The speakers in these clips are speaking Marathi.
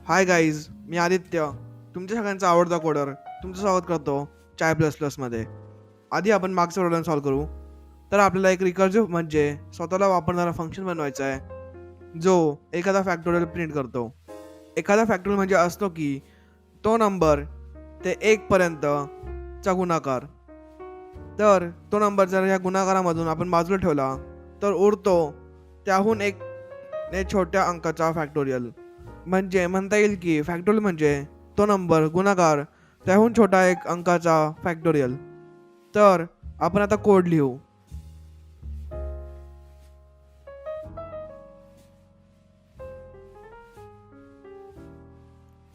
हाय गाईज, मी आदित्य, तुमच्या सगळ्यांचा आवडता कोडर. तुमचं स्वागत करतो चाय प्लस प्लसमध्ये. आधी आपण मागचं प्रॉब्लेम सॉल्व्ह करू. तर आपल्याला एक रिकर्सिव्ह म्हणजे स्वतःला वापरणारा फंक्शन बनवायचा आहे जो एखादा फॅक्टोरियल प्रिंट करतो. एखादा फॅक्टोरियल म्हणजे असतो की तो नंबर ते 1 पर्यंतचा गुणाकार. तर तो नंबर जर ह्या गुणाकारामधून आपण बाजूला ठेवला तर उरतो त्याहून एक छोट्या अंकाचा फॅक्टोरियल. म्हणजे म्हणता येईल की फॅक्टोरियल म्हणजे तो नंबर गुणाकार त्याहून छोटा एक अंकाचा फॅक्टोरियल. तर आपण आता कोड लिहू.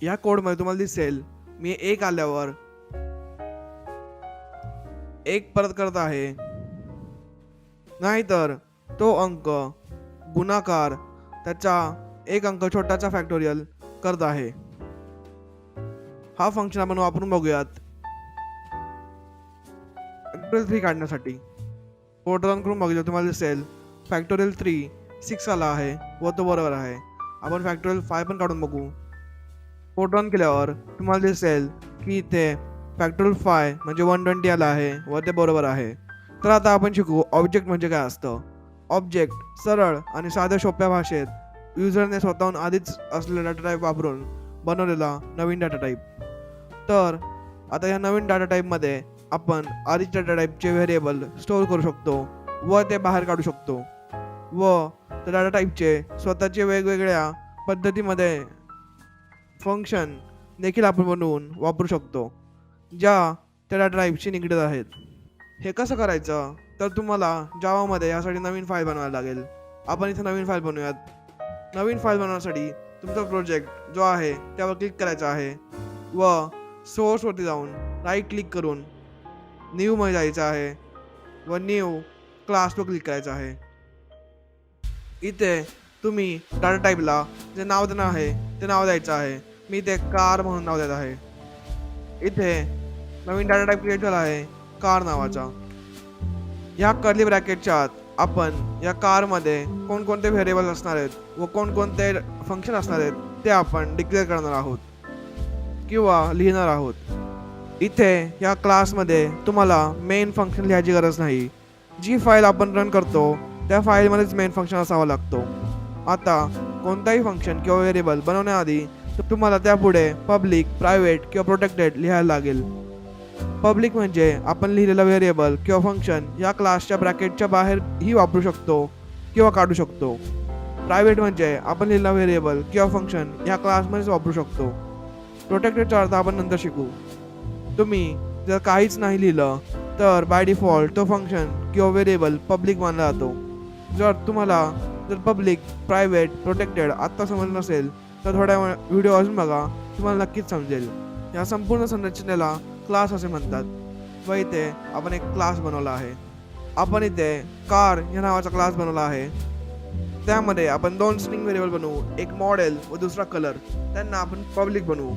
या कोडमध्ये तुम्हाला दिसेल मी एक आल्यावर एक परत करत आहे, नाहीतर तो अंक गुणाकार त्याचा एक अंक छोटाचा फॅक्टोरियल करत आहे. हा फंक्शन आपण वापरून बघूयात. फॅक्टोरियल 3 काढण्यासाठी कोड रन करून बघूया. तुम्हाला दिसेल फॅक्टोरियल 3 6 आला आहे व तो बरोबर आहे. आपण फॅक्टोरियल 5 पण काढून बघू. कोड रन केल्यावर तुम्हाला दिसेल की इथे फॅक्टोरियल 5 म्हणजे 120 आला आहे व ते बरोबर आहे. तर आता आपण शिकू ऑब्जेक्ट म्हणजे काय असतं. ऑब्जेक्ट सरळ आणि साध्या सोप्या भाषेत युजरने स्वतःहून आधीच असलेला डाटा टाईप वापरून बनवलेला नवीन डाटा टाईप. तर आता या नवीन डाटा टाईपमध्ये आपण आधीच्या डाटा टाईपचे व्हेरिएबल स्टोअर करू शकतो व ते बाहेर काढू शकतो व त्या डाटा टाईपचे स्वतःचे वेगवेगळ्या पद्धतीमध्ये फंक्शन देखील आपण बनवून वापरू शकतो ज्या त्या डाटा टाईपशी निगडीत आहेत. हे कसं करायचं तर तुम्हाला जावामध्ये यासाठी नवीन फाईल बनवायला लागेल. आपण इथे नवीन फाईल बनवूयात. नवीन फाईल बनवण्यासाठी तुमचा प्रोजेक्ट जो आहे त्यावर क्लिक करायचा आहे व सोर्सवरती जाऊन राईट क्लिक करून न्यू मध्ये जायचं आहे व न्यू क्लासवर क्लिक करायचं आहे. इथे तुम्ही डाटा टाईपला जे नाव देणार आहे ते नाव द्यायचं आहे. मी इथे कार म्हणून नाव देत आहे. इथे नवीन डाटा टाईप क्रिएट झाला आहे कार नावाचा. या कर्ली ब्रॅकेटच्या आत आपण या कारमध्ये कोणकोणते व्हेरिएबल असणार आहेत व कोणकोणते फंक्शन असणार आहेत ते आपण डिक्लेअर करणार आहोत किंवा लिहिणार आहोत. इथे या क्लासमध्ये तुम्हाला मेन फंक्शन लिहायची गरज नाही. जी फाईल आपण रन करतो त्या फाईलमध्येच मेन फंक्शन असावा लागतो. आता कोणताही फंक्शन किंवा व्हेरिएबल बनवण्याआधी तुम्हाला त्यापुढे पब्लिक, प्रायव्हेट किंवा प्रोटेक्टेड लिहायला लागेल. पब्लिक म्हणजे आपण लिहिलेला व्हेरिएबल किंवा फंक्शन या क्लासच्या ब्रॅकेटच्या बाहेर ही वापरू शकतो किंवा काढू शकतो. प्रायव्हेट म्हणजे आपण लिहिलेला व्हेरिएबल किंवा फंक्शन या क्लासमध्येच वापरू शकतो. प्रोटेक्टेडचा अर्थ आपण नंतर शिकू. तुम्ही जर काहीच नाही लिहिलं तर बाय डिफॉल्ट तो फंक्शन किंवा व्हेरिएबल पब्लिक मानला जातो. जर पब्लिक, प्रायव्हेट, प्रोटेक्टेड आत्ता समजलं नसेल तर थोड्या व्हिडिओ अजून बघा, तुम्हाला नक्कीच समजेल. या संपूर्ण संरचनेला क्लास असे म्हणतात व इथे आपण एक क्लास बनवला आहे. आपण इथे कार या नावाचा क्लास बनवला आहे. त्यामध्ये आपण 2 स्ट्रिंग व्हेरिएबल बनवू, एक मॉडेल व दुसरा कलर. त्यांना आपण पब्लिक बनवू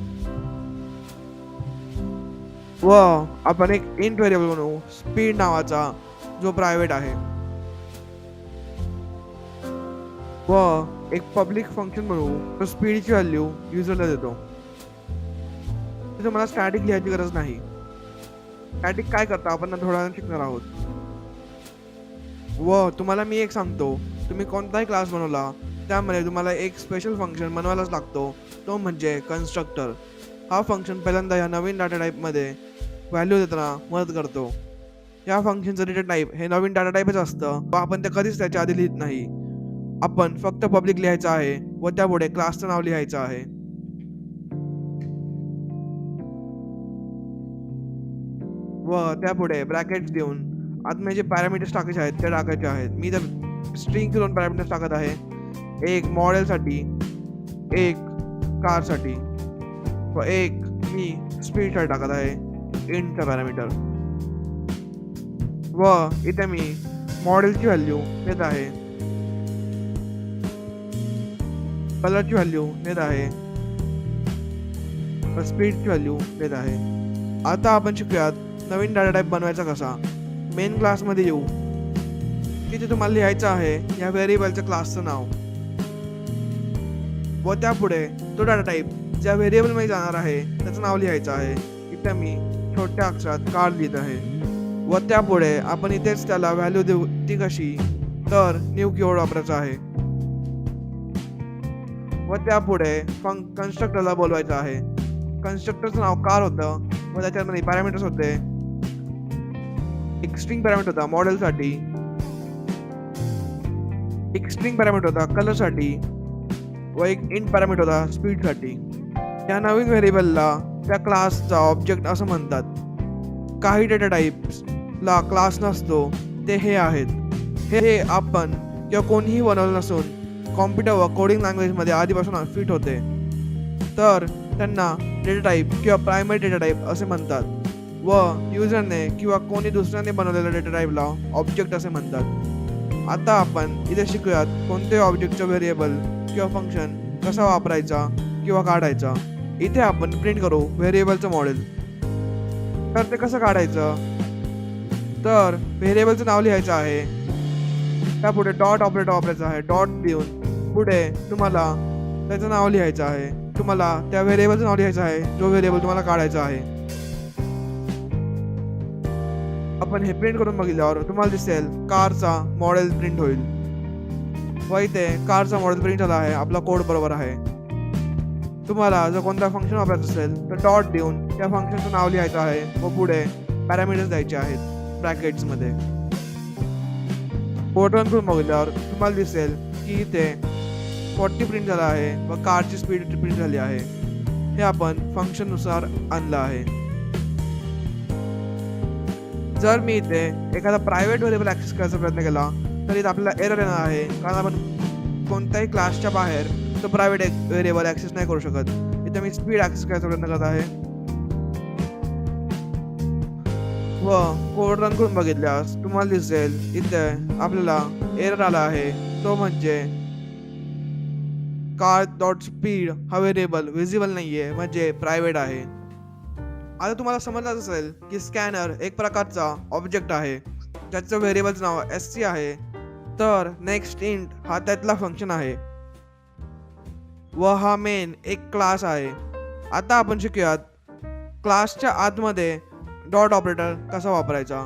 व आपण एक इंट व्हेरिएबल बनवू स्पीड नावाचा जो प्रायव्हेट आहे व एक पब्लिक फंक्शन बनवू तो स्पीडची व्हॅल्यू युजरला देतो. तिथे मला स्टॅटिक लिहायची गरज नाही. स्टॅटिक काय करतं आपण थोड्या वेळाने शिकणार आहोत. व तुम्हाला मी एक सांगतो, तुम्ही कोणताही क्लास बनवला त्यामध्ये तुम्हाला एक स्पेशल फंक्शन बनवायलाच लागतो, तो म्हणजे कन्स्ट्रक्टर. हा फंक्शन पहिल्यांदा या नवीन डाटा टाईपमध्ये व्हॅल्यू देताना मदत करतो. या फंक्शनचं डेटा टाईप हे नवीन डाटा टाईपच असतं व आपण ते कधीच त्याच्या आधी लिहित नाही. आपण फक्त पब्लिक लिहायचं आहे व त्यापुढे क्लासचं नाव लिहायचं आहे. व त्यापुढे ब्रॅकेट्स देऊन आतमध्ये जे पॅरामीटर्स टाकायचे आहेत ते टाकायचे आहेत. मी तर स्ट्रिंगचे 2 पॅरामीटर्स टाकत आहे, एक मॉडेलसाठी, एक कारसाठी व एक मी स्पीडसाठी टाकत आहे इंटचा पॅरामीटर. व इथे मी मॉडेलची व्हॅल्यू देत आहे, कलरची व्हॅल्यू देत आहे व स्पीडची व्हॅल्यू देत आहे. आता आपण शिकूयात नवीन डाटा टाईप बनवायचा कसा. मेन क्लासमध्ये येऊ. तिथे तुम्हाला लिहायचं आहे या व्हेरिएबलच्या क्लासचं नाव व त्यापुढे तो डाटा टाईप ज्या व्हेरिएबल मध्ये जाणार आहे त्याचं नाव लिहायचं आहे. इथे मी छोट्या अक्षरात कार लिहित आहे व त्यापुढे आपण इथेच त्याला व्हॅल्यू देऊ. ती कशी, तर न्यू कीवर्ड वापरायचा आहे व त्यापुढे कन्स्ट्रक्टरला बोलवायचं आहे. कन्स्ट्रक्टरचं नाव कार होतं व त्याच्यामध्ये पॅरामीटर्स होते. एक स्ट्रिंग पॅरामीटर होता मॉडेलसाठी, एक स्ट्रिंग पॅरामीटर होता कलरसाठी व एक इंट पॅरामीटर होता स्पीडसाठी. या नवीन व्हेरिएबलला त्या क्लासचा ऑब्जेक्ट असं म्हणतात. काही डेटा टाइप्सला क्लास नसतो, ते हे आहेत. हे आपण किंवा कोणीही बनवलं नसून कॉम्प्युटर व कोडिंग लँग्वेजमध्ये आधीपासून फिट होते, तर त्यांना डेटा टाइप किंवा प्रायमरी डेटा टाइप असे म्हणतात व युजरने किंवा कोणी दुसऱ्याने बनवलेल्या डेटा टाइपला ऑब्जेक्ट असे म्हणतात. आता आपण इथे शिकूयात कोणते ऑब्जेक्टचं व्हेरिएबल किंवा फंक्शन कसा वापरायचा किंवा काढायचा. इथे आपण प्रिंट करू व्हेरिएबलचं मॉडेल. तर ते कसं काढायचं, तर व्हेरिएबलचं नाव लिहायचं आहे, त्यापुढे डॉट ऑपरेटर वापरायचं आहे. डॉट देऊन पुढे तुम्हाला त्याचं नाव लिहायचं आहे. तुम्हाला त्या व्हेरिएबलचं नाव लिहायचं आहे जो व्हेरिएबल तुम्हाला काढायचा आहे. आपण हे प्रिंट करून बघितल्यावर तुम्हाला दिसेल कारचा मॉडेल प्रिंट होईल व इथे कारचा मॉडेल प्रिंट झाला आहे. आपला कोड बरोबर आहे. तुम्हाला जर कोणता फंक्शन वापरायचं असेल तर डॉट देऊन त्या फंक्शनचं नाव लिहायचं आहे व पुढे पॅरामीटर्स द्यायचे आहेत ब्रॅकेट्समध्ये. कोड रन करून बघितल्यावर तुम्हाला दिसेल की इथे 40 प्रिंट झाला आहे व कारची स्पीड प्रिंट झाली आहे. हे आपण फंक्शन नुसार आणलं आहे. जर मी इथे एखादा प्रायव्हेट व्हेरिएबल ऍक्सेस करायचा प्रयत्न केला तर इथे आपल्याला एरर येणार आहे, कारण आपण कोणत्याही क्लासच्या बाहेर तो प्रायव्हेट व्हेरिएबल ऍक्सेस नाही करू शकत. इथे मी स्पीड ऍक्सेस करायचा प्रयत्न करत आहे व कोड रन करून बघितल्यास तुम्हाला दिसेल इथे आपल्याला एरर आला आहे. तो म्हणजे कार डॉट स्पीड हा व्हेरिएबल विजिबल नाहीये, म्हणजे प्रायव्हेट आहे. आता तुम्हाला समजलं असेल की स्कॅनर एक प्रकारचा ऑब्जेक्ट आहे ज्याचं व्हेरिएबलचं नाव SC आहे. तर नेक्स्ट इंट हा त्यातला फंक्शन आहे व हा मेन एक क्लास आहे. आता आपण शिकूयात क्लासच्या आतमध्ये डॉट ऑपरेटर कसा वापरायचा.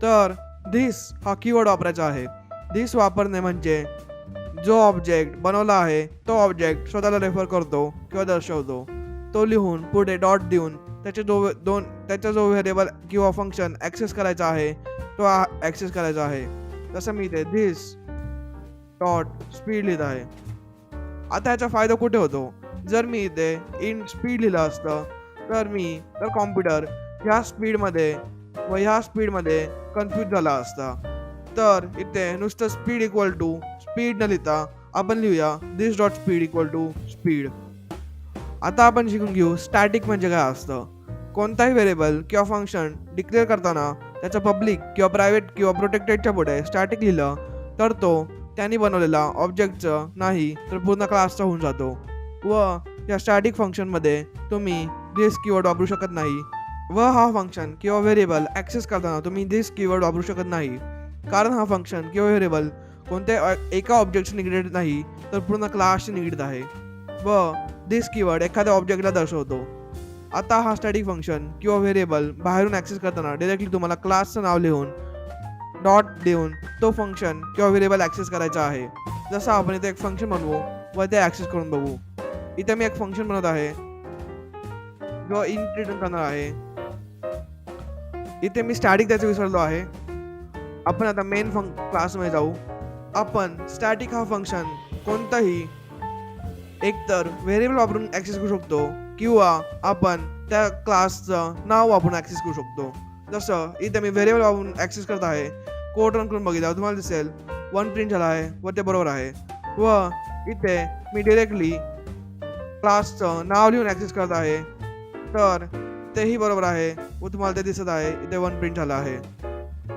तर धिस हा कीवर्ड वापरायचा आहे. धिस वापरणे म्हणजे जो ऑब्जेक्ट बनवला आहे तो ऑब्जेक्ट स्वतःला रेफर करतो किंवा दर्शवतो. तो लिहून पुढे डॉट देऊन त्याचा जो व्हेरिएबल किंवा फंक्शन ऍक्सेस करायचा आहे तो ऍक्सेस करायचा आहे. जसं मी इथे धिस डॉट स्पीड लिहित आहे. आता याचा फायदा कुठे होतो, जर मी इथे इन स्पीड लिहिलं असतं तर कॉम्प्युटर ह्या स्पीडमध्ये व ह्या स्पीडमध्ये कन्फ्यूज झाला असता. तर इथे नुसतं स्पीड इक्वल टू स्पीड न लिहिता आपण लिहूया this dot speed equal to speed. आता आपण शिकून घेऊ स्टॅटिक म्हणजे काय असतं. कोणताही व्हेरिएबल किंवा फंक्शन डिक्लेअर करताना त्याचं पब्लिक किंवा प्रायव्हेट किंवा प्रोटेक्टेडच्या पुढे स्टॅटिक लिहिलं तर तो त्यांनी बनवलेला ऑब्जेक्टचं नाही तर पूर्ण क्लासचा होऊन जातो व या स्टॅटिक फंक्शनमध्ये तुम्ही दिस कीवर्ड वापरू शकत नाही व हा फंक्शन किंवा व्हेरिएबल ॲक्सेस करताना तुम्ही दिस कीवर्ड वापरू शकत नाही, कारण हा फंक्शन किंवा व्हेरिएबल कोणत्या एका ऑब्जेक्टशी निगडीत नाही तर पूर्ण क्लासशी निगडीत आहे व दिस कीवर्ड एखाद्या ऑब्जेक्टला दर्शवतो. आता हा स्टॅटिक फंक्शन किंवा व्हेरिएबल बाहेरून ॲक्सेस करताना डायरेक्टली तुम्हाला क्लासचं नाव लिहून डॉट देऊन तो फंक्शन किंवा व्हेरिएबल ॲक्सेस करायचा आहे. जसं आपण इथे एक फंक्शन बनवू व ते ॲक्सेस करून बघू. इथे मी एक फंक्शन बनवत आहे जो इंट रिटर्न करणार आहे. इथे मी स्टॅटिक द्यायचं विसरलो आहे. आपण आता मेन क्लासमध्ये जाऊ. आपण स्टॅटिक हा फंक्शन कोणताही एकतर व्हेरिएबल वापरून ॲक्सेस करू शकतो किंवा आपण त्या क्लासचं नाव वापरून ॲक्सेस करू शकतो. जसं इथे मी व्हेरिएबल वापरून ॲक्सेस करत आहे. कोड रन करून बघितलं तुम्हाला दिसेल 1 प्रिंट झाला आहे व ते बरोबर आहे व इथे मी डायरेक्टली क्लासचं नाव लिहून ॲक्सेस करत आहे तर तेही बरोबर आहे व तुम्हाला ते दिसत आहे इथे 1 प्रिंट झाला आहे.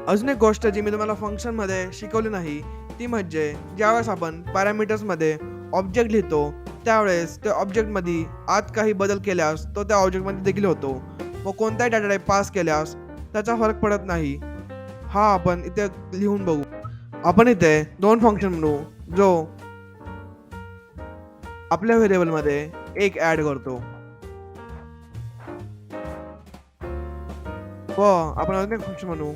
अजून एक गोष्ट जी मी तुम्हाला फंक्शनमध्ये शिकवली नाही ती म्हणजे ज्यावेळेस आपण पॅरामीटर्समध्ये ऑब्जेक्ट लिहितो त्यावेळेस त्या ऑब्जेक्टमध्ये आत काही बदल केल्यास तो त्या ऑब्जेक्टमध्ये देखील होतो व कोणताही डाटा टाइप पास केल्यास त्याचा फरक पडत नाही. हा आपण इथे लिहून बघू. आपण इथे 2 फंक्शन म्हणू. जो आपल्या व्हेरिएबल मध्ये एक ऍड करतो व आपण अजून एक फंक्शन म्हणू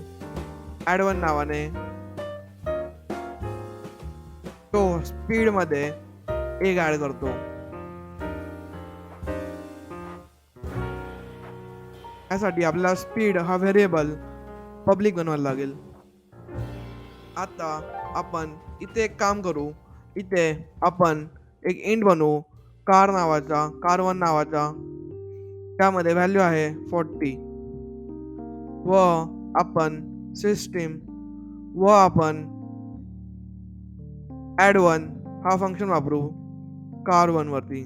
ऍड1 नावाने तो स्पीड मध्ये एक ऍड करतो. यासाठी आपल्याला स्पीड हा व्हेरिएबल पब्लिक बनवायला लागेल. आता आपण इथे एक काम करू. इथे आपण एक इंट बनवू कार1 नावाचा त्यामध्ये व्हॅल्यू आहे 40 व आपण सिस्टीम व आपण ऍड1 हा फंक्शन वापरू कार1 वरती.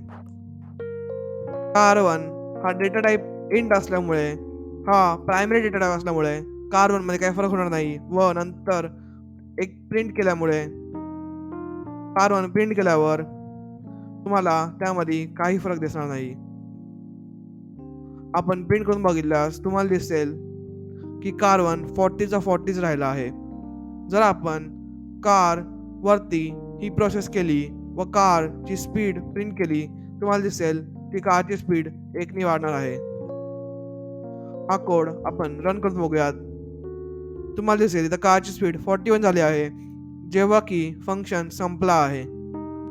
कार1 हा डेटा टाइप इंट असल्यामुळे हा प्रायमरी डेटा टाइप असल्यामुळे कार1 मध्ये काही फरक होणार नाही व नंतर एक प्रिंट केल्यामुळे कार1 प्रिंट केल्यावर तुम्हाला त्यामध्ये काही फरक दिसणार नाही. आपण प्रिंट करून बघितल्यास तुम्हाला दिसेल की कार1 40चा 40च राहिला आहे. जर आपण कार वरती ही प्रोसेस केली व कारची स्पीड प्रिंट केली तुम्हाला दिसेल की कारची स्पीड 1 ने वाढणार आहे. हा कोड आपण रन करून बघूयात. तुम्हाला दिसेल इथं कारची स्पीड 41 झाली आहे जेव्हा की फंक्शन संपला आहे.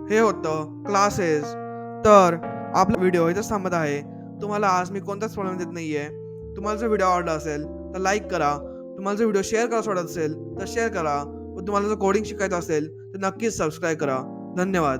हे होतं क्लासेस. तर आपला व्हिडिओ इथं थांबत आहे. तुम्हाला आज मी कोणताच प्रॉब्लेम देत नाहीये. तुम्हाला जर व्हिडिओ आवडला असेल तर लाईक करा. तुम्हाला जर व्हिडिओ शेअर करायचा वाटत असेल तर शेअर करा व तुम्हाला जर कोडिंग शिकायचं असेल तर नक्कीच सबस्क्राईब करा. धन्यवाद.